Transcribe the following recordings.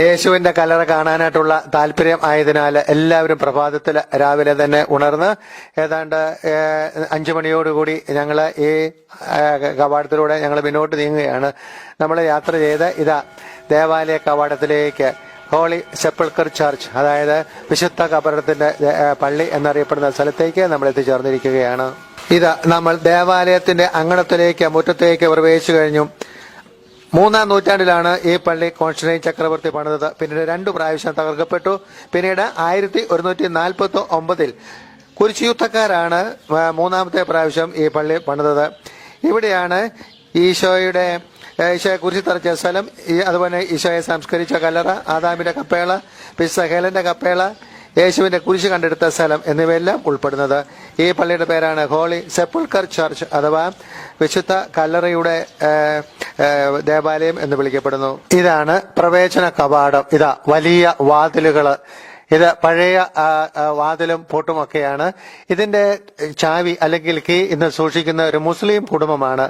യേശുവിന്റെ കല്ലറ കാണാനായിട്ടുള്ള താല്പര്യം ആയതിനാൽ എല്ലാവരും പ്രഭാതത്തിൽ രാവിലെ തന്നെ ഉണർന്ന് ഏതാണ്ട് 5 മണിയോടുകൂടി ഞങ്ങൾ ഈ കവാടത്തിലൂടെ ഞങ്ങൾ മുന്നോട്ട് നീങ്ങുകയാണ്. നമ്മൾ യാത്ര ചെയ്ത് ഇതാ ദേവാലയ കവാടത്തിലേക്ക്, ഹോളി സെപ്പൾക്കർ ചർച്ച്, അതായത് വിശുദ്ധ കബറിടത്തിന്റെ പള്ളി എന്നറിയപ്പെടുന്ന സ്ഥലത്തേക്ക് നമ്മൾ എത്തിച്ചേർന്നിരിക്കുകയാണ്. ഇതാ നമ്മൾ ദേവാലയത്തിന്റെ അങ്കണത്തിലേക്ക്, മുറ്റത്തേക്ക് പ്രവേശിച്ചു കഴിഞ്ഞു. 3-ാം നൂറ്റാണ്ടിലാണ് ഈ പള്ളി കോൺസ്റ്റന്റൈൻ ചക്രവർത്തി പണിതത്. പിന്നീട് 2 പ്രാവശ്യം തകർക്കപ്പെട്ടു. പിന്നീട് 1149 കുരിശുയുദ്ധക്കാരാണ് 3-ാമത്തെ പ്രാവശ്യം ഈ പള്ളി പണിതത്. ഇവിടെയാണ് ഈശോയെ കുരിശി തറച്ച സ്ഥലം, അതുപോലെ ഈശോയെ സംസ്കരിച്ച കല്ലറ, ആദാമിന്റെ കപ്പേള, ഹേലന്റെ കപ്പേള, യേശുവിന്റെ കുരിശ് കണ്ടെടുത്ത സ്ഥലം എന്നിവയെല്ലാം ഉൾപ്പെടുന്നത്. ഈ പള്ളിയുടെ പേരാണ് ഹോളി സെപ്പൾക്കർ ചർച്ച് അഥവാ വിശുദ്ധ കല്ലറയുടെ ദേവാലയം എന്ന് വിളിക്കപ്പെടുന്നു. ഇതാണ് പ്രവേശന കവാടം. ഇതാ വലിയ വാതിലുകള്, ഇത് പഴയ വാതിലും പൂട്ടുമൊക്കെയാണ്. ഇതിന്റെ ചാവി അല്ലെങ്കിൽ കീ ഇന്ന് സൂക്ഷിക്കുന്ന ഒരു മുസ്ലിം കുടുംബമാണ്.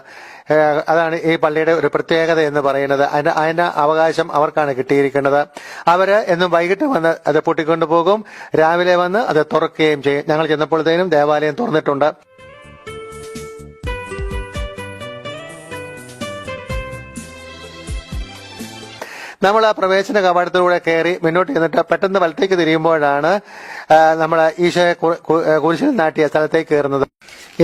അതാണ് ഈ പള്ളിയുടെ ഒരു പ്രത്യേകത എന്ന് പറയുന്നത്. അതിന്റെ അവകാശം അവർക്കാണ് കിട്ടിയിരിക്കുന്നത്. അവര് എന്നും വൈകിട്ട് വന്ന് അത് പൂട്ടിക്കൊണ്ടു പോകും, രാവിലെ വന്ന് അത് തുറക്കുകയും ചെയ്യും. ഞങ്ങൾ ചെന്നപ്പോഴത്തേനും ദേവാലയം തുറന്നിട്ടുണ്ട്. നമ്മൾ ആ പ്രവേശന കവാടത്തിലൂടെ കയറി മുന്നോട്ട് ചെന്നിട്ട് പെട്ടെന്ന് വലത്തേക്ക് തിരിയുമ്പോഴാണ് നമ്മൾ ഈശോയെ കുരിശിൽ നാട്ടിയ സ്ഥലത്തേക്ക് കയറുന്നത്.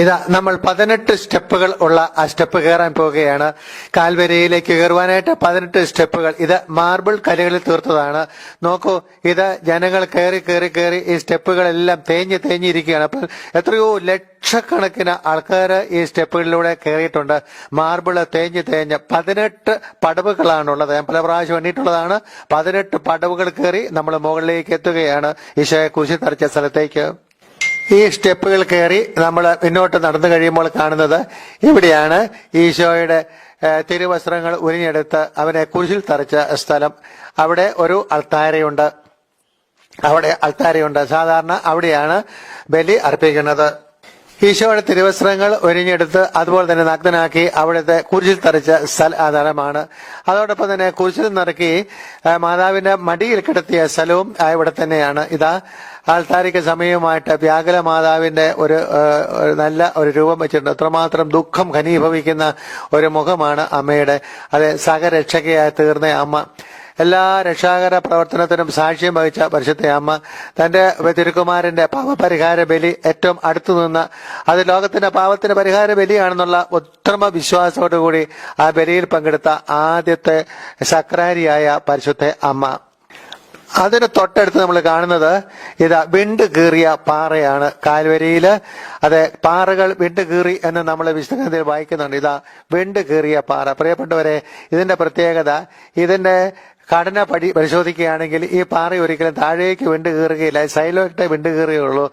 ഇതാ നമ്മൾ 18 സ്റ്റെപ്പുകൾ ഉള്ള ആ സ്റ്റെപ്പ് കയറാൻ പോവുകയാണ്. കാൽവരിയിലേക്ക് കയറുവാനായിട്ട് 18 സ്റ്റെപ്പുകൾ. ഇത് മാർബിൾ കല്ലുകളിൽ തീർത്തതാണ്. നോക്കൂ, ഇത് ജനങ്ങൾ കയറി ഈ സ്റ്റെപ്പുകളെല്ലാം തേഞ്ഞിരിക്കുകയാണ്. അപ്പോൾ എത്രയോ ലക്ഷക്കണക്കിന് ആൾക്കാർ ഈ സ്റ്റെപ്പുകളിലൂടെ കയറിയിട്ടുണ്ട്. മാർബിള് തേഞ്ഞ് 18 പടവുകളാണുള്ളത്. ഞാൻ പല പ്രാവശ്യം എണ്ണിയിട്ടുള്ളതാണ്. 18 പടവുകൾ കയറി നമ്മൾ മുകളിലേക്ക് എത്തുകയാണ്, ഈശോയെ കുരിശിൽ തറച്ച സ്ഥലത്തേക്ക്. ഈ സ്റ്റെപ്പുകൾ കയറി നമ്മൾ മുന്നോട്ട് നടന്നു കഴിയുമ്പോൾ കാണുന്നത് ഇവിടെയാണ് ഈശോയുടെ തിരുവസ്ത്രങ്ങൾ ഉരിഞ്ഞെടുത്ത് അവനെ കുരിശിൽ തറച്ച സ്ഥലം. അവിടെ ഒരു അൾത്താരയുണ്ട്. സാധാരണ അവിടെയാണ് ബലി അർപ്പിക്കുന്നത്. ഈശോയുടെ തിരുവസ്ത്രങ്ങൾ ഒരിഞ്ഞെടുത്ത് അതുപോലെ തന്നെ നഗ്നനാക്കി അവിടുത്തെ കുരിശിൽ തറച്ച സ്ഥലമാണ്. അതോടൊപ്പം തന്നെ കുരിശിൽ നിറക്കി മാതാവിന്റെ മടിയിൽ കിടത്തിയ സ്ഥലവും ഇവിടെ തന്നെയാണ്. ഇതാ ആൾത്താരിക്ക് സമയവുമായിട്ട് വ്യാകുല മാതാവിന്റെ ഒരു നല്ല ഒരു രൂപം വെച്ചിട്ടുണ്ട്. അത്രമാത്രം ദുഃഖം ഘനീഭവിക്കുന്ന ഒരു മുഖമാണ് അമ്മയുടെ. അത് സഹരക്ഷകയായി തീർന്ന അമ്മ, എല്ലാ രക്ഷാകര പ്രവർത്തനത്തിനും സാക്ഷ്യം വഹിച്ച പരിശുദ്ധ അമ്മ തന്റെ തിരുക്കുമാരന്റെ പാപപരിഹാര ബലി ഏറ്റവും അടുത്തു നിന്ന് അത് ലോകത്തിന്റെ പാപത്തിന്റെ പരിഹാര ബലിയാണെന്നുള്ള ഉത്തമ വിശ്വാസത്തോടുകൂടി ആ ബലിയിൽ പങ്കെടുത്ത ആദ്യത്തെ സക്രാരിയായ പരിശുദ്ധ അമ്മ. അതിന് തൊട്ടടുത്ത് നമ്മൾ കാണുന്നത് ഇതാ വിണ്ട് കീറിയ പാറയാണ്. കാൽവരിയില് അതെ പാറകൾ വിണ്ട് കീറി എന്ന് നമ്മൾ വിശുദ്ധത്തിൽ വായിക്കുന്നുണ്ട്. ഇതാ വിണ്ട് കീറിയ പാറ. പ്രിയപ്പെട്ടവരെ, ഇതിന്റെ പ്രത്യേകത, ഇതിന്റെ ഘടന പരിശോധിക്കുകയാണെങ്കിൽ ഈ പാറ ഒരിക്കലും താഴേക്ക് വിണ്ട് കീറുകയില്ല, സൈലോട്ട് വിണ്ട് കീറുകയുള്ളൂ.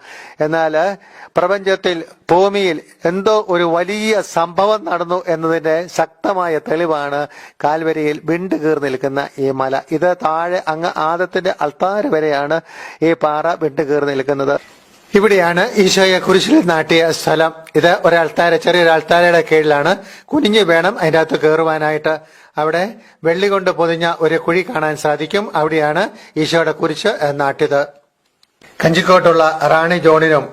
എന്നാൽ പ്രപഞ്ചത്തിൽ ഭൂമിയിൽ എന്തോ ഒരു വലിയ സംഭവം നടന്നു എന്നതിന്റെ ശക്തമായ തെളിവാണ് കാൽവരിയിൽ വിണ്ട് കീറി നിൽക്കുന്ന ഈ മല. ഇത് താഴെ അങ്ങ് ആദത്തിന്റെ അൾത്താര വരെയാണ് ഈ പാറ വിണ്ട് കീറി നിൽക്കുന്നത്. ഇവിടെയാണ് ഈശോയെ കുരിശിൽ നാട്ടിയ സ്ഥലം. ഇത് ചെറിയൊരു അൾത്താരയുടെ കീഴിലാണ്. കുനിഞ്ഞു വേണം അതിൻ്റെ അകത്ത് കയറുവാനായിട്ട്. അവിടെ വെള്ളി കൊണ്ട് പൊതിഞ്ഞ ഒരു കുഴി കാണാൻ സാധിക്കും. അവിടെയാണ് ഈശോയുടെ കുരിശ് നാട്ടിയത്. കഞ്ചിക്കോട്ടുള്ള റാണി ജോണിനും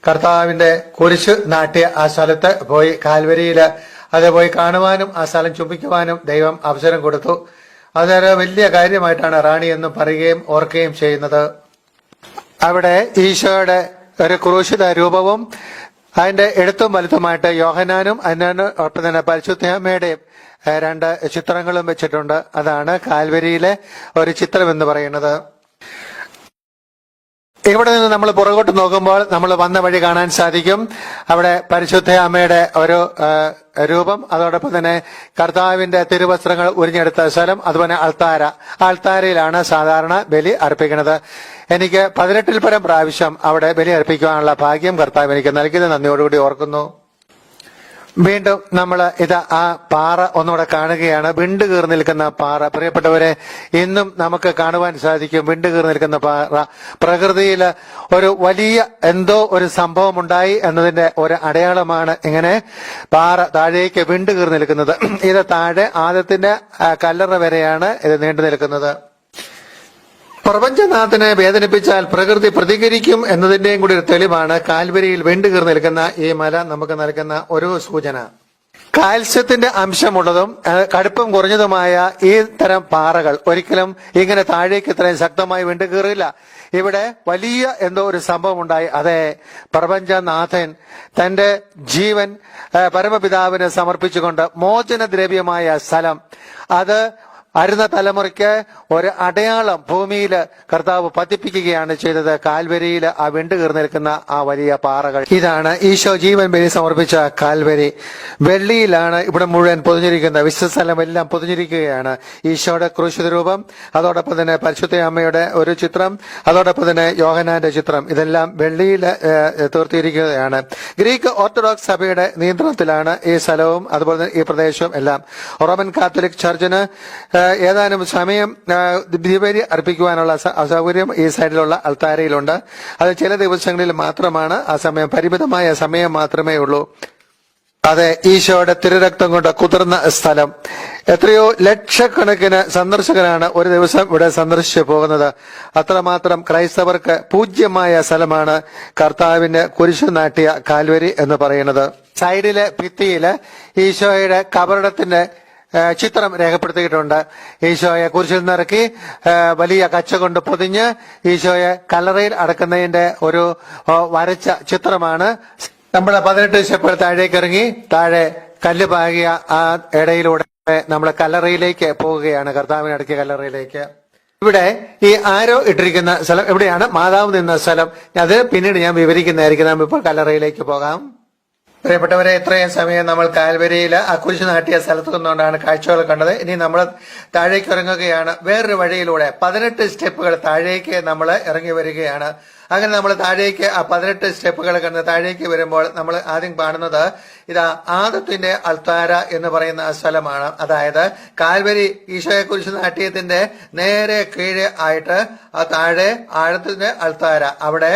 കർത്താവിന്റെ കുരിശ് നാട്ടിയ ആ സ്ഥലത്ത് പോയി കാൽവരിയില് അത് പോയി കാണുവാനും ആ സ്ഥലം ചുംബിക്കുവാനും ദൈവം അവസരം കൊടുത്തു. അതൊരു വലിയ കാര്യമായിട്ടാണ് റാണി എന്നും പറയുകയും ഓർക്കുകയും ചെയ്യുന്നത്. അവിടെ ഈശോയുടെ ഒരു ക്രൂശിത രൂപവും അതിന്റെ എടുത്തും വലുതുമായിട്ട് യോഹന്നാനും ഒപ്പം തന്നെ പരിശുദ്ധമ്മയുടെയും 2 ചിത്രങ്ങളും വെച്ചിട്ടുണ്ട്. അതാണ് കാൽവരിയിലെ ഒരു ചിത്രം എന്ന് പറയുന്നത്. ഇവിടെ നിന്ന് നമ്മൾ പുറകോട്ട് നോക്കുമ്പോൾ നമ്മൾ വന്ന വഴി കാണാൻ സാധിക്കും. അവിടെ പരിശുദ്ധ അമ്മയുടെ ഒരു രൂപം, അതോടൊപ്പം തന്നെ കർത്താവിന്റെ തിരുവസ്ത്രങ്ങൾ ഉരിഞ്ഞെടുത്ത സ്ഥലം, അതുപോലെ അൾത്താരയിലാണ് സാധാരണ ബലി അർപ്പിക്കുന്നത്. എനിക്ക് 18-ൽ പരം പ്രാവശ്യം അവിടെ ബലി അർപ്പിക്കുവാനുള്ള ഭാഗ്യം കർത്താവ് എനിക്ക് നൽകിയത് നന്ദിയോടുകൂടി ഓർക്കുന്നു. വീണ്ടും നമ്മൾ ആ പാറ ഒന്നുകൂടെ കാണുകയാണ്. വിണ്ട് കീറി നിൽക്കുന്ന പാറ. പ്രിയപ്പെട്ടവരെ, ഇന്നും നമുക്ക് കാണുവാൻ സാധിക്കും വിണ്ട് കീറി നിൽക്കുന്ന പാറ. പ്രകൃതിയിൽ ഒരു വലിയ എന്തോ ഒരു സംഭവം ഉണ്ടായി എന്നതിന്റെ ഒരു അടയാളമാണ് ഇങ്ങനെ പാറ താഴേക്ക് വിണ്ട് കീറി നിൽക്കുന്നത്. ഇത് താഴെ ആദത്തിന്റെ കല്ലറ വരെയാണ് ഇത് നീണ്ടു നിൽക്കുന്നത്. പ്രപഞ്ചനാഥനെ വേദനിപ്പിച്ചാൽ പ്രകൃതി പ്രതികരിക്കും എന്നതിന്റെയും കൂടി ഒരു തെളിവാണ് കാൽവരിയിൽ വെണ്ടുകീർന്ന് നിൽക്കുന്ന ഈ മല നമുക്ക് നൽകുന്ന ഒരു സൂചന. കാൽസ്യത്തിന്റെ അംശമുള്ളതും കടുപ്പം കുറഞ്ഞതുമായ ഈ തരം പാറകൾ ഒരിക്കലും ഇങ്ങനെ താഴേക്ക് ഇത്രയും ശക്തമായി വെണ്ടുകീറില്ല. ഇവിടെ വലിയ എന്തോ ഒരു സംഭവം ഉണ്ടായി. അതെ, പ്രപഞ്ചനാഥൻ തന്റെ ജീവൻ പരമപിതാവിന് സമർപ്പിച്ചുകൊണ്ട് മോചനദ്രവ്യമായ സ്ഥലം, അത് വരുന്ന തലമുറയ്ക്ക് ഒരു അടയാളം ഭൂമിയിൽ കർത്താവ് പതിപ്പിക്കുകയാണ് ചെയ്തത്. കാൽവരിയിൽ ആ വെണ്ടുകീർന്ന് നിൽക്കുന്ന ആ വലിയ പാറകൾ, ഇതാണ് ഈശോ ജീവൻ ബലി സമർപ്പിച്ച കാൽവരി. വെള്ളിയിലാണ് ഇവിടെ മുഴുവൻ പൊതിഞ്ഞിരിക്കുന്നത്. വിശുദ്ധസ്ഥലം എല്ലാം പൊതിഞ്ഞിരിക്കുകയാണ്. ഈശോയുടെ ക്രൂശിത രൂപം, അതോടൊപ്പം തന്നെ പരിശുദ്ധ അമ്മയുടെ ഒരു ചിത്രം, അതോടൊപ്പം തന്നെ യോഹന്നാന്റെ ചിത്രം, ഇതെല്ലാം വെള്ളിയിൽ തീർത്തിയിരിക്കുകയാണ്. ഗ്രീക്ക് ഓർത്തഡോക്സ് സഭയുടെ നിയന്ത്രണത്തിലാണ് ഈ സ്ഥലവും അതുപോലെ തന്നെ ഈ പ്രദേശവും എല്ലാം. റോമൻ കാത്തലിക് ചർച്ചിന് ഏതാനും സമയം ദിവ്യബലി അർപ്പിക്കുവാനുള്ള അസൗകര്യം ഈ സൈഡിലുള്ള അൾത്താരയിലുണ്ട്. അത് ചില ദിവസങ്ങളിൽ മാത്രമാണ്. ആ സമയം പരിമിതമായ സമയം മാത്രമേ ഉള്ളൂ. അതെ, ഈശോയുടെ തിരുരക്തം കൊണ്ട് കുതിർന്ന സ്ഥലം. എത്രയോ ലക്ഷക്കണക്കിന് സന്ദർശകരാണ് ഒരു ദിവസം ഇവിടെ സന്ദർശിച്ചു പോകുന്നത്. അത്രമാത്രം ക്രൈസ്തവർക്ക് പൂജ്യമായ സ്ഥലമാണ് കർത്താവിന്റെ കുരിശു നാട്ടിയ കാൽവരി എന്ന് പറയുന്നത്. സൈഡിലെ ഭിത്തിയില് ഈശോയുടെ കബറിടത്തിന്റെ ചിത്രം രേഖപ്പെടുത്തിയിട്ടുണ്ട്. ഈശോയെ കുരിശിൽ നിറക്കി വലിയ കച്ച കൊണ്ട് പൊതിഞ്ഞ് ഈശോയെ കല്ലറയിൽ അടക്കുന്നതിന്റെ ഒരു വരച്ച ചിത്രമാണ്. നമ്മൾ 18 സ്റ്റെപ്പുകൾ താഴേക്ക് ഇറങ്ങി താഴെ കല്ല് പാകിയ ആ ഇടയിലൂടെ നമ്മൾ കല്ലറയിലേക്ക് പോവുകയാണ്, കർത്താവിനെ അടക്കിയ കല്ലറയിലേക്ക്. ഇവിടെ ഈ ആരോ ഇട്ടിരിക്കുന്ന സ്ഥലം എവിടെയാണ് മാതാവ് നിന്ന സ്ഥലം, അത് പിന്നീട് ഞാൻ വിവരിക്കുന്നതായിരിക്കും. നാം ഇപ്പോൾ കല്ലറയിലേക്ക് പോകാം. പ്രിയപ്പെട്ടവരെ, ഇത്രയും സമയം നമ്മൾ കാൽവരിയിൽ ആ കുരിശ് നാട്ടിയ സ്ഥലത്ത് നിന്നുകൊണ്ടാണ് കാഴ്ചകൾ കണ്ടത്. ഇനി നമ്മൾ താഴേക്ക് ഇറങ്ങുകയാണ് വേറൊരു വഴിയിലൂടെ. 18 സ്റ്റെപ്പുകൾ താഴേക്ക് നമ്മൾ ഇറങ്ങി വരികയാണ്. അങ്ങനെ നമ്മൾ താഴേക്ക് ആ 18 സ്റ്റെപ്പുകൾ കണ്ട് താഴേക്ക് വരുമ്പോൾ നമ്മൾ ആദ്യം കാണുന്നത് ഇതാ ആദത്തിന്റെ അൾത്താര എന്ന് പറയുന്ന സ്ഥലമാണ്. അതായത് കാൽവരി ഈശോയെ കുരിശ് നാട്യത്തിന്റെ നേരെ കീഴെ ആയിട്ട് ആ താഴെ ആഴത്തിന്റെ അൾത്താര, അവിടെ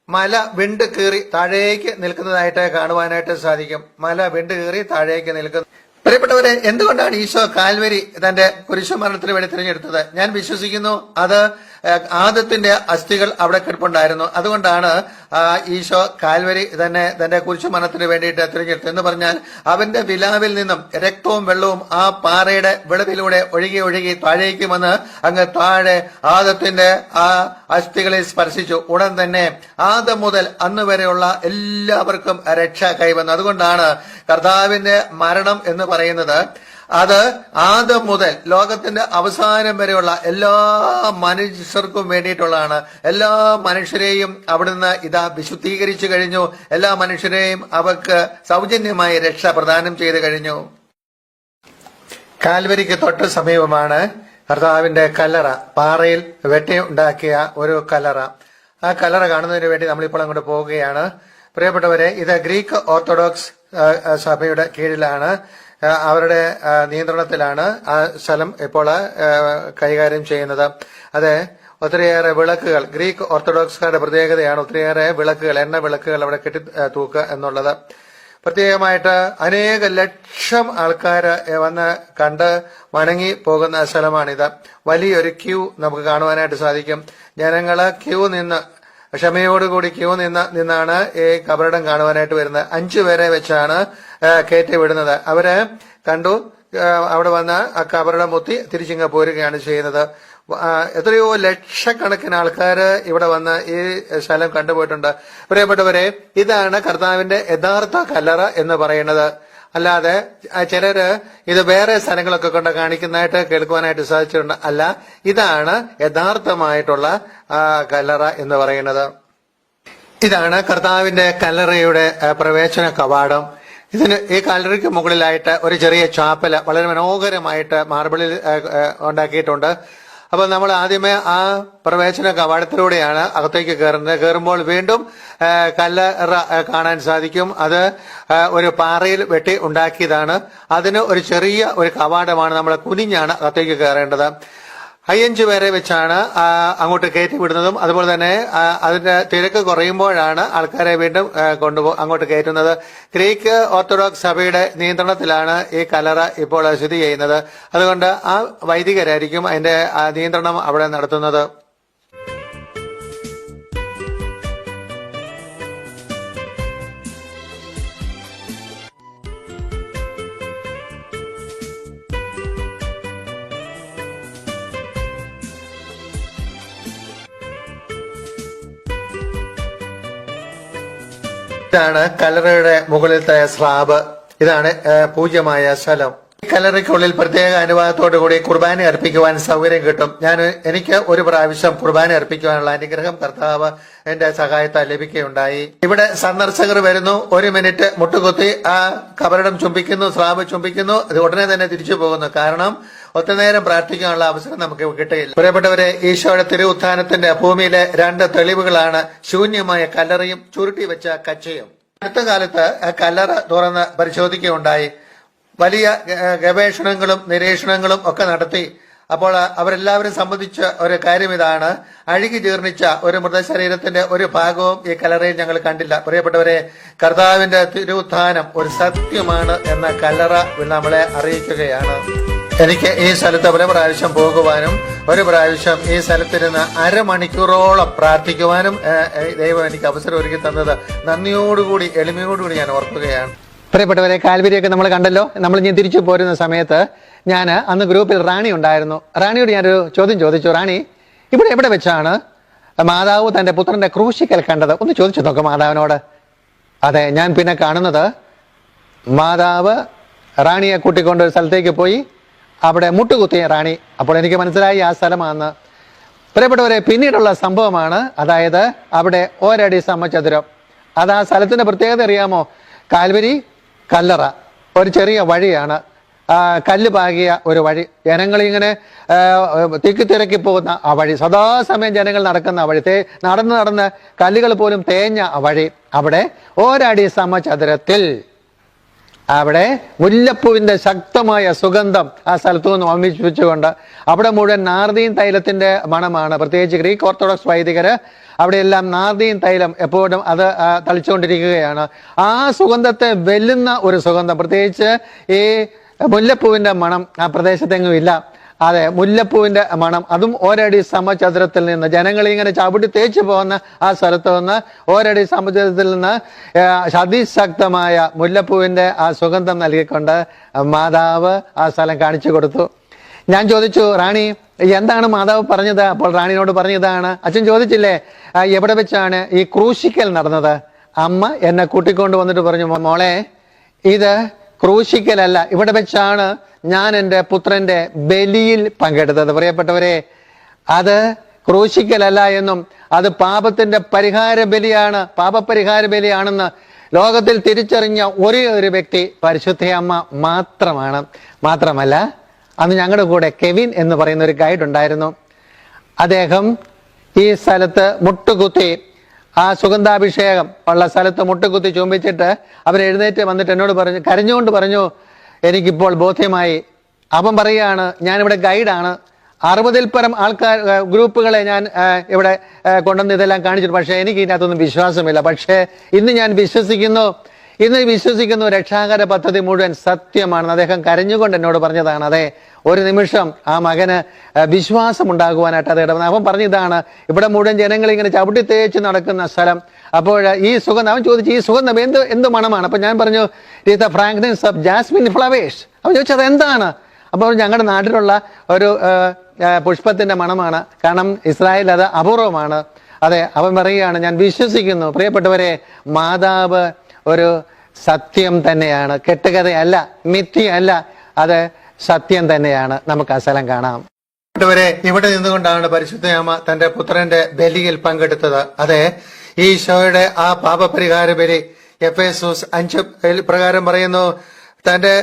മല വിണ്ട് കീറി താഴേക്ക് നിൽക്കുന്നതായിട്ട് കാണുവാനായിട്ട് സാധിക്കും. മല വിണ്ട് കീറി താഴേക്ക് നിൽക്കുന്നു. പ്രിയപ്പെട്ടവരെ, എന്തുകൊണ്ടാണ് ഈശോ കാൽവരി തന്റെ കുരിശുമരണത്തിന് വേണ്ടി തിരഞ്ഞെടുത്തത്? ഞാൻ വിശ്വസിക്കുന്നു അത് ആദത്തിന്റെ അസ്ഥികൾ അവിടെ കിടപ്പുണ്ടായിരുന്നു. അതുകൊണ്ടാണ് ഈശോ കാൽവരി തന്നെ തന്റെ കുരിശുമരണത്തിന് വേണ്ടിയിട്ട് തിരഞ്ഞെടുത്തത്. എന്ന് പറഞ്ഞാൽ അവന്റെ വിലാവിൽ നിന്നും രക്തവും വെള്ളവും ആ പാറയുടെ വിളവിലൂടെ ഒഴുകി ഒഴുകി താഴേക്ക് വന്ന് അങ്ങ് താഴെ ആദത്തിന്റെ ആ അസ്ഥികളെ സ്പർശിച്ചു. ഉടൻ തന്നെ ആദം മുതൽ അന്ന് വരെയുള്ള എല്ലാവർക്കും രക്ഷ കൈവന്നു. അതുകൊണ്ടാണ് കർത്താവിന്റെ മരണം എന്ന് പറയുന്നത് അത് ആദം മുതൽ ലോകത്തിന്റെ അവസാനം വരെയുള്ള എല്ലാ മനുഷ്യർക്കും വേണ്ടിയിട്ടുള്ളതാണ്. എല്ലാ മനുഷ്യരെയും അവിടുന്ന് ഇതാ വിശുദ്ധീകരിച്ചു കഴിഞ്ഞു. എല്ലാ മനുഷ്യരെയും അവർക്ക് സൗജന്യമായി രക്ഷ പ്രദാനം ചെയ്തു കഴിഞ്ഞു. കാൽവരിക്ക് തൊട്ട് സമീപമാണ് കർത്താവിന്റെ കല്ലറ, പാറയിൽ വെട്ടി ഉണ്ടാക്കിയ ഒരു കല്ലറ. ആ കല്ലറ കാണുന്നതിന് വേണ്ടി നമ്മളിപ്പോൾ അങ്ങോട്ട് പോവുകയാണ്. പ്രിയപ്പെട്ടവരെ, ഇത് ഗ്രീക്ക് ഓർത്തഡോക്സ് സഭയുടെ കീഴിലാണ്, അവരുടെ നിയന്ത്രണത്തിലാണ് ആ സ്ഥലം ഇപ്പോൾ കൈകാര്യം ചെയ്യുന്നത്. അതെ, ഒത്തിരിയേറെ വിളക്കുകൾ, ഗ്രീക്ക് ഓർത്തഡോക്സുകാരുടെ പ്രത്യേകതയാണ് ഒത്തിരിയേറെ വിളക്കുകൾ, എണ്ണ വിളക്കുകൾ അവിടെ കെട്ടി തൂക്കുക എന്നുള്ളത്. പ്രത്യേകമായിട്ട് അനേക ലക്ഷം ആൾക്കാർ വന്ന് കണ്ട് വണങ്ങി പോകുന്ന സ്ഥലമാണിത്. വലിയൊരു ക്യൂ നമുക്ക് കാണുവാനായിട്ട് സാധിക്കും. ജനങ്ങള് ക്യൂ നിന്ന് ക്ഷമയോടുകൂടി ക്യൂ നിന്നാണ് ഈ കബറിടം കാണുവാനായിട്ട് വരുന്നത്. 5 പേരെ വെച്ചാണ് കയറ്റി വിടുന്നത്. അവര് കണ്ടു, അവിടെ വന്ന് ആ കബറിടം മുത്തി തിരിച്ചിങ്ങ് പോരുകയാണ് ചെയ്യുന്നത്. എത്രയോ ലക്ഷക്കണക്കിന് ആൾക്കാർ ഇവിടെ വന്ന് ഈ സ്ഥലം കണ്ടുപോയിട്ടുണ്ട്. പ്രിയപ്പെട്ടവരെ, ഇതാണ് കർത്താവിന്റെ യഥാർത്ഥ കല്ലറ എന്ന് പറയുന്നത്. അല്ലാതെ ചിലര് ഇത് വേറെ സ്ഥലങ്ങളൊക്കെ കൊണ്ട് കാണിക്കുന്നതായിട്ട് കേൾക്കുവാനായിട്ട് സാധിച്ചിട്ടുണ്ട്. അല്ല, ഇതാണ് യഥാർത്ഥമായിട്ടുള്ള കല്ലറ എന്ന് പറയുന്നത്. ഇതാണ് കർത്താവിന്റെ കല്ലറയുടെ പ്രവേശന കവാടം. ഈ കല്ലറയ്ക്ക് മുകളിലായിട്ട് ഒരു ചെറിയ ചാപ്പല് വളരെ മനോഹരമായിട്ട് മാർബിളിൽ ഉണ്ടാക്കിയിട്ടുണ്ട്. അപ്പൊ നമ്മൾ ആദ്യമേ ആ പ്രവേശന കവാടത്തിലൂടെയാണ് അകത്തേക്ക് കയറുന്നത്. കയറുമ്പോൾ വീണ്ടും കല്ലറ കാണാൻ സാധിക്കും. അത് ഒരു പാറയിൽ വെട്ടി ഉണ്ടാക്കിയതാണ്. അതിന് ഒരു ചെറിയ ഒരു കവാടമാണ്, നമ്മൾ കുനിഞ്ഞാണ് അകത്തേക്ക് കയറേണ്ടത്. 5 പേരെ വെച്ചാണ് അങ്ങോട്ട് കയറ്റി വിടുന്നതും അതുപോലെ തന്നെ അതിന്റെ തിരക്ക് കുറയുമ്പോഴാണ് ആൾക്കാരെ വീണ്ടും അങ്ങോട്ട് കയറ്റുന്നത്. ഗ്രീക്ക് ഓർത്തഡോക്സ് സഭയുടെ നിയന്ത്രണത്തിലാണ് ഈ കല്ലറ ഇപ്പോൾ സ്ഥിതി ചെയ്യുന്നത്. അതുകൊണ്ട് ആ വൈദികരായിരിക്കും അതിന്റെ നിയന്ത്രണം അവിടെ നടത്തുന്നത്. ഇതാണ് കല്ലറയുടെ മുകളിലത്തെ സ്ലാബ്. ഇതാണ് പൂജ്യമായ സ്ഥലം. ഈ കല്ലറയ്ക്കുള്ളിൽ പ്രത്യേക അനുവാദത്തോടു കൂടി കുർബാന അർപ്പിക്കുവാൻ സൗകര്യം കിട്ടും. എനിക്ക് ഒരു പ്രാവശ്യം കുർബാന അർപ്പിക്കുവാനുള്ള അനുഗ്രഹം കർത്താവ് എന്റെ സഹായത്താൽ ലഭിക്കുകയുണ്ടായി. ഇവിടെ സന്ദർശകർ വരുന്നു, 1 മിനിറ്റ് മുട്ടുകുത്തി ആ കബറിടം ചുംബിക്കുന്നു, സ്ലാബ് ചുംബിക്കുന്നു, അത് ഉടനെ തന്നെ തിരിച്ചു പോകുന്നു. കാരണം ഒത്തുനേരം പ്രാർത്ഥിക്കാനുള്ള അവസരം നമുക്ക് കിട്ടിയില്ല. പ്രിയപ്പെട്ടവരെ, ഈശോയുടെ തിരുവുത്ഥാനത്തിന്റെ ഭൂമിയിലെ 2 തെളിവുകളാണ് ശൂന്യമായ കല്ലറയും ചുരുട്ടി വെച്ച കച്ചയും. അടുത്ത കാലത്ത് കല്ലറ തുറന്ന് പരിശോധിക്കുകയുണ്ടായി. വലിയ ഗവേഷണങ്ങളും നിരീക്ഷണങ്ങളും ഒക്കെ നടത്തി. അപ്പോൾ അവരെല്ലാവരും സംബന്ധിച്ച ഒരു കാര്യം ഇതാണ്: അഴുകി ജീർണിച്ച ഒരു മൃതശരീരത്തിന്റെ ഒരു ഭാഗവും ഈ കല്ലറയിൽ ഞങ്ങൾ കണ്ടില്ല. പ്രിയപ്പെട്ടവരെ, കർത്താവിന്റെ തിരുവുത്ഥാനം ഒരു സത്യമാണ് എന്ന കല്ലറ നമ്മളെ അറിയിക്കുകയാണ്. എനിക്ക് ഈ സ്ഥലത്ത് പല പ്രാവശ്യം പോകുവാനും ഒരു പ്രാവശ്യം ഈ സ്ഥലത്തിരുന്ന് അരമണിക്കൂറോളം പ്രാർത്ഥിക്കുവാനും ദൈവം എനിക്ക് അവസരം ഒരുക്കി തന്നത് നന്ദിയോടുകൂടി എളിമയോടുകൂടി ഞാൻ ഓർക്കുകയാണ്. പ്രിയപ്പെട്ടവരെ, കാൽവരിയൊക്കെ നമ്മൾ കണ്ടല്ലോ. നമ്മൾ ഇനി തിരിച്ചു പോരുന്ന സമയത്ത് ഞാൻ അന്ന് ഗ്രൂപ്പിൽ റാണി ഉണ്ടായിരുന്നു. റാണിയോട് ഞാനൊരു ചോദ്യം ചോദിച്ചു. റാണി, ഇവിടെ എവിടെ വെച്ചാണ് മാതാവ് തന്റെ പുത്രന്റെ ക്രൂശിക്കൽ കണ്ടത്? ഒന്ന് ചോദിച്ചു നോക്കാം മാതാവിനോട്. അതെ, ഞാൻ പിന്നെ കാണുന്നത് മാതാവ് റാണിയെ കൂട്ടിക്കൊണ്ട് ഒരു സ്ഥലത്തേക്ക് പോയി അവിടെ മുട്ടുകുത്തിയ റാണി. അപ്പോൾ എനിക്ക് മനസ്സിലായി ആ സ്ഥലമാണെന്ന്. പ്രിയപ്പെട്ടവരെ, പിന്നീടുള്ള സംഭവമാണ്, അതായത് അവിടെ 1 അടി സമചതുരം. അത് ആ സ്ഥലത്തിന്റെ പ്രത്യേകത അറിയാമോ? കാൽവരി കല്ലറ ഒരു ചെറിയ വഴിയാണ്, കല്ല് പാകിയ ഒരു വഴി. ജനങ്ങളിങ്ങനെ തിക്കി പോകുന്ന ആ വഴി, സദാസമയം ജനങ്ങൾ നടക്കുന്ന ആ വഴി, നടന്ന് കല്ലുകൾ പോലും തേഞ്ഞ ആ വഴി. അവിടെ 1 അടി സമചതുരത്തിൽ അവിടെ മുല്ലപ്പൂവിന്റെ ശക്തമായ സുഗന്ധം ആ സ്ഥലത്തു നിന്ന് വമിപ്പിച്ചുകൊണ്ട് അവിടെ മുഴുവൻ നാർദീൻ തൈലത്തിന്റെ മണമാണ്. പ്രത്യേകിച്ച് ഗ്രീക്ക് ഓർത്തഡോക്സ് വൈദികര് അവിടെയെല്ലാം നാർദീൻ തൈലം എപ്പോഴും അത് തളിച്ചുകൊണ്ടിരിക്കുകയാണ്. ആ സുഗന്ധത്തെ വെല്ലുന്ന ഒരു സുഗന്ധം, പ്രത്യേകിച്ച് ഈ മുല്ലപ്പൂവിന്റെ മണം ആ പ്രദേശത്തെങ്ങും ഇല്ല. അതെ, മുല്ലപ്പൂവിന്റെ മണം, അതും 1 അടി സമചതുരത്തിൽ നിന്ന് ജനങ്ങൾ ഇങ്ങനെ ചവിട്ടി തേച്ചു പോകുന്ന ആ സ്ഥലത്ത് നിന്ന് 1 അടി സമചതുരത്തിൽ നിന്ന് അതിശക്തമായ മുല്ലപ്പൂവിന്റെ ആ സുഗന്ധം നൽകിക്കൊണ്ട് മാതാവ് ആ സ്ഥലം കാണിച്ചു കൊടുത്തു. ഞാൻ ചോദിച്ചു, റാണി എന്താണ് മാതാവ് പറഞ്ഞത്? അപ്പോൾ റാണിനോട് പറഞ്ഞതാണ്, അച്ഛൻ ചോദിച്ചില്ലേ എവിടെ വെച്ചാണ് ഈ ക്രൂശിക്കൽ നടന്നത്? അമ്മ എന്നെ കൂട്ടിക്കൊണ്ട് വന്നിട്ട് പറഞ്ഞു, മോളെ ഇത് ക്രൂശിക്കലല്ല, ഇവിടെ വെച്ചാണ് ഞാൻ എൻ്റെ പുത്രന്റെ ബലിയിൽ പങ്കെടുത്തത്. പ്രിയപ്പെട്ടവരെ, അത് ക്രൂശിക്കലല്ല എന്നും അത് പാപത്തിന്റെ പരിഹാര ബലിയാണ്, പാപപരിഹാര ബലിയാണെന്ന് ലോകത്തിൽ തിരിച്ചറിഞ്ഞ ഒരേ ഒരു വ്യക്തി പരിശുദ്ധ അമ്മ മാത്രമാണ്. മാത്രമല്ല, അന്ന് ഞങ്ങളുടെ കൂടെ കെവിൻ എന്ന് പറയുന്ന ഒരു ഗൈഡ് ഉണ്ടായിരുന്നു. അദ്ദേഹം ഈ സ്ഥലത്ത് മുട്ടുകുത്തി ആ സുഗന്ധാഭിഷേകം ഉള്ള സ്ഥലത്ത് മുട്ടുകുത്തി ചുംബിച്ചിട്ട് അവരെഴുന്നേറ്റ് വന്നിട്ട് എന്നോട് പറഞ്ഞു, കരഞ്ഞുകൊണ്ട് പറഞ്ഞു, എനിക്കിപ്പോൾ ബോധ്യമായി. അവൻ പറയുകയാണ്, ഞാനിവിടെ ഗൈഡാണ്, 60-ൽ പരം ആൾക്കാർ ഗ്രൂപ്പുകളെ ഞാൻ ഇവിടെ കൊണ്ടുവന്ന് ഇതെല്ലാം കാണിച്ചിട്ട്, പക്ഷേ എനിക്ക് ഇതിനകത്തൊന്നും വിശ്വാസമില്ല. പക്ഷേ ഇന്ന് ഞാൻ വിശ്വസിക്കുന്നു രക്ഷാകര പദ്ധതി മുഴുവൻ സത്യമാണെന്ന് അദ്ദേഹം കരഞ്ഞുകൊണ്ട് എന്നോട് പറഞ്ഞതാണ്. അതെ, ഒരു നിമിഷം ആ മകന് വിശ്വാസം ഉണ്ടാകുവാനായിട്ട് അത് ഇടവന്നു. അവൻ പറഞ്ഞതാണ്, ഇവിടെ മുഴുവൻ ജനങ്ങൾ ഇങ്ങനെ ചവിട്ടി തേച്ച് നടക്കുന്ന സ്ഥലം. അപ്പോൾ ഈ സുഗന്ധം, അവൻ ചോദിച്ചു, ഈ സുഗന്ധം എന്ത് മണമാണ്? അപ്പൊ ഞാൻ പറഞ്ഞു, it the fragrance of jasmine flowers. അവൻ ചോദിച്ചത് എന്താണ്? അപ്പോൾ ഞങ്ങളുടെ നാട്ടിലുള്ള ഒരു പുഷ്പത്തിന്റെ മണമാണ്, കാരണം ഇസ്രായേൽ അത് അപൂർവമാണ്. അതെ, അവൻ പറയുകയാണ്, ഞാൻ വിശ്വസിക്കുന്നു. പ്രിയപ്പെട്ടവരെ, മാതാവ് ഒരു സത്യം തന്നെയാണ്, കെട്ടുകഥയല്ല, മിഥ്യയല്ല, അത് സത്യം തന്നെയാണ്. നമുക്ക് ആ സ്ഥലം കാണാം. ഇവിടെ നിന്നുകൊണ്ടാണ് പരിശുദ്ധയമ്മ തന്റെ പുത്രന്റെ ബലിയിൽ പങ്കെടുത്തത്. അതെ, ഈശോയുടെ ആ പാപപരിഹാര ബലി എഫേസോസ് 5 പ്രകാരം പറയുന്നു, തന്റെ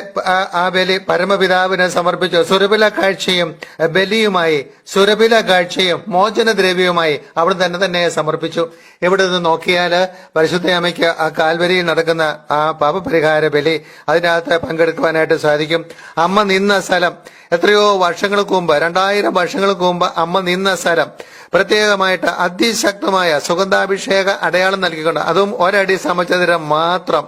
ആ ബലി പരമപിതാവിനെ സമർപ്പിച്ചു. സുരഭില കാഴ്ചയും ബലിയുമായി, സുരഭില കാഴ്ചയും മോചനദ്രവ്യവുമായി അവിടെ തന്നെ സമർപ്പിച്ചു. ഇവിടെ നിന്ന് നോക്കിയാൽ പരിശുദ്ധ അമ്മയ്ക്ക് ആ കാൽവരിയിൽ നടക്കുന്ന ആ പാപപരിഹാര ബലി അതിനകത്ത് പങ്കെടുക്കുവാനായിട്ട് സാധിക്കും. അമ്മ നിന്ന സ്ഥലം എത്രയോ വർഷങ്ങൾക്ക് മുമ്പ്, 2000 വർഷങ്ങൾക്ക് മുമ്പ് അമ്മ നിന്ന സ്ഥലം പ്രത്യേകമായിട്ട് അതിശക്തമായ സുഗന്ധാഭിഷേക അടയാളം നൽകിക്കൊണ്ട്, അതും 1 അടി സമചതുരം മാത്രം.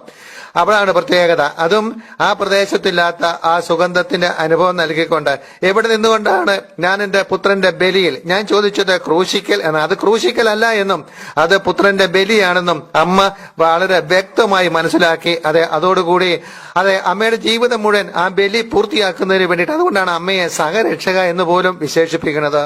അവിടാണ് പ്രത്യേകത. അതും ആ പ്രദേശത്തില്ലാത്ത ആ സുഗന്ധത്തിന്റെ അനുഭവം നൽകിക്കൊണ്ട്, എവിടെ നിന്നുകൊണ്ടാണ് ഞാൻ എന്റെ പുത്രന്റെ ബലിയിൽ, ഞാൻ ചോദിച്ചത് ക്രൂശിക്കൽ എന്ന, അത് ക്രൂശിക്കൽ അല്ല എന്നും അത് പുത്രന്റെ ബലിയാണെന്നും അമ്മ വളരെ വ്യക്തമായി മനസ്സിലാക്കി. അതോടുകൂടി അമ്മയുടെ ജീവിതം മുഴുവൻ ആ ബലി പൂർത്തിയാക്കുന്നതിന് വേണ്ടിയിട്ട്, അതുകൊണ്ടാണ് അമ്മയെ സഹരക്ഷക എന്ന് പോലും വിശേഷിപ്പിക്കുന്നത്.